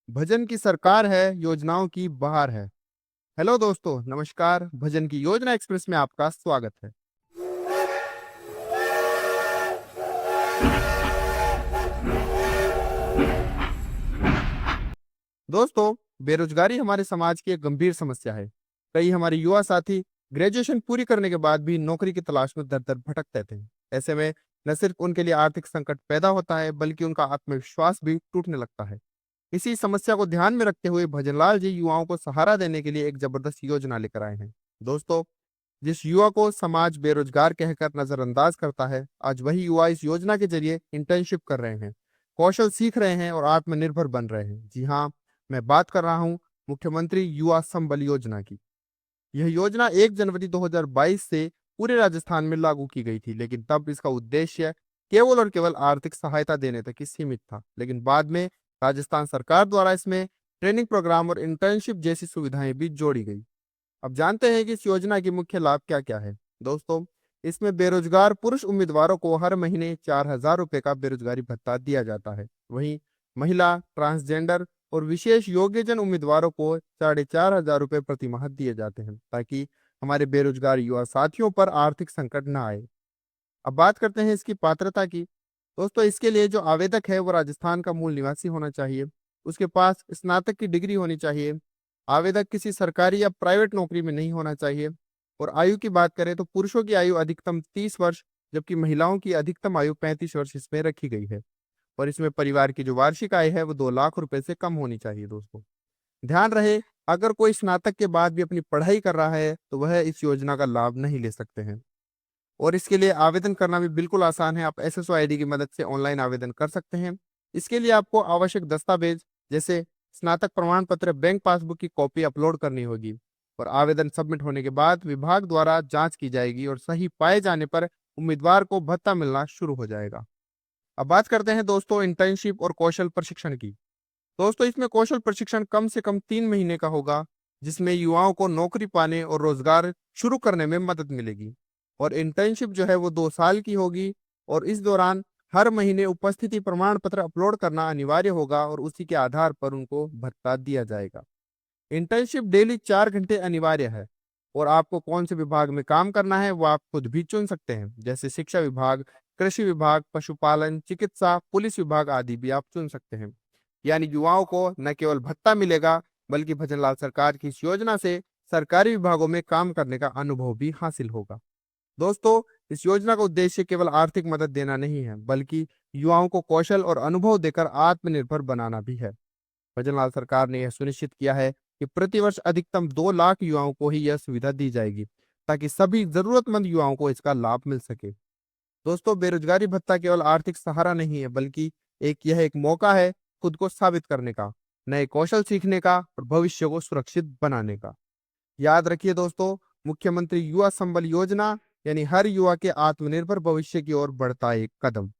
भजन की सरकार है, योजनाओं की बहार है। हेलो दोस्तों, नमस्कार। भजन की योजना एक्सप्रेस में आपका स्वागत है। दोस्तों, बेरोजगारी हमारे समाज की एक गंभीर समस्या है। कई हमारे युवा साथी ग्रेजुएशन पूरी करने के बाद भी नौकरी की तलाश में दर दर भटकते थे। ऐसे में न सिर्फ उनके लिए आर्थिक संकट पैदा होता है, बल्कि उनका आत्मविश्वास भी टूटने लगता है। इसी समस्या को ध्यान में रखते हुए भजनलाल जी युवाओं को सहारा देने के लिए एक जबरदस्त योजना लेकर आए हैं। दोस्तों, जिस युवा को समाज बेरोजगार कहकर नजरअंदाज करता है, आज वही युवा इस योजना के जरिए इंटर्नशिप कर रहे हैं, कौशल सीख रहे हैं और आत्मनिर्भर बन रहे हैं। जी हाँ, मैं बात कर रहा हूँ मुख्यमंत्री युवा संबल योजना की। यह योजना 1 जनवरी 2022 से पूरे राजस्थान में लागू की गई थी, लेकिन तब इसका उद्देश्य केवल और केवल आर्थिक सहायता देने तक ही सीमित था। लेकिन बाद में राजस्थान सरकार द्वारा इसमें ट्रेनिंग प्रोग्राम और इंटर्नशिप जैसी सुविधाएं भी जोड़ी गई। अब जानते हैं कि इस योजना की मुख्य लाभ क्या क्या है। दोस्तों, इसमें बेरोजगार पुरुष उम्मीदवारों को हर महीने 4,000 रुपए का बेरोजगारी भत्ता दिया जाता है। वहीं महिला, ट्रांसजेंडर और विशेष योग्यजन उम्मीदवारों को 4,500 रुपए प्रति माह दिए जाते हैं, ताकि हमारे बेरोजगार युवा साथियों पर आर्थिक संकट न आए। अब बात करते हैं इसकी पात्रता की। दोस्तों, इसके लिए जो आवेदक है वो राजस्थान का मूल निवासी होना चाहिए। उसके पास स्नातक की डिग्री होनी चाहिए। आवेदक किसी सरकारी या प्राइवेट नौकरी में नहीं होना चाहिए। और आयु की बात करें तो पुरुषों की आयु अधिकतम 30 वर्ष, जबकि महिलाओं की अधिकतम आयु 35 वर्ष इसमें रखी गई है। और इसमें परिवार की जो वार्षिक आय है वो 2 लाख रुपए से कम होनी चाहिए। दोस्तों, ध्यान रहे, अगर कोई स्नातक के बाद भी अपनी पढ़ाई कर रहा है तो वह इस योजना का लाभ नहीं ले सकते हैं। और इसके लिए आवेदन करना भी बिल्कुल आसान है। आप एसएसओ आईडी की मदद से ऑनलाइन आवेदन कर सकते हैं। इसके लिए आपको आवश्यक दस्तावेज जैसे स्नातक प्रमाण पत्र, बैंक पासबुक की कॉपी अपलोड करनी होगी। और आवेदन सबमिट होने के बाद विभाग द्वारा जांच की जाएगी और सही पाए जाने पर उम्मीदवार को भत्ता मिलना शुरू हो जाएगा। अब बात करते हैं दोस्तों इंटर्नशिप और कौशल प्रशिक्षण की। दोस्तों, इसमें कौशल प्रशिक्षण कम से कम 3 महीने का होगा, जिसमें युवाओं को नौकरी पाने और रोजगार शुरू करने में मदद मिलेगी। और इंटर्नशिप जो है वो 2 साल की होगी। और इस दौरान हर महीने उपस्थिति प्रमाण पत्र अपलोड करना अनिवार्य होगा और उसी के आधार पर उनको भत्ता दिया जाएगा। इंटर्नशिप डेली 4 घंटे अनिवार्य है। और आपको कौन से विभाग में काम करना है वो आप खुद भी चुन सकते हैं, जैसे शिक्षा विभाग, कृषि विभाग, पशुपालन, चिकित्सा, पुलिस विभाग आदि भी आप चुन सकते हैं। यानी युवाओं को न केवल भत्ता मिलेगा, बल्कि भजनलाल सरकार की इस योजना से सरकारी विभागों में काम करने का अनुभव भी हासिल होगा। दोस्तों, इस योजना का उद्देश्य केवल आर्थिक मदद देना नहीं है, बल्कि युवाओं को कौशल और अनुभव देकर आत्मनिर्भर बनाना भी है। भजनलाल सरकार ने यह सुनिश्चित किया है कि प्रतिवर्ष अधिकतम 2 लाख युवाओं को ही यह सुविधा दी जाएगी, ताकि सभी जरूरतमंद युवाओं को इसका लाभ मिल सके। दोस्तों, बेरोजगारी भत्ता केवल आर्थिक सहारा नहीं है, बल्कि यह एक मौका है खुद को साबित करने का, नए कौशल सीखने का और भविष्य को सुरक्षित बनाने का। याद रखिए दोस्तों, मुख्यमंत्री युवा संबल योजना यानी हर युवा के आत्मनिर्भर भविष्य की ओर बढ़ता एक कदम।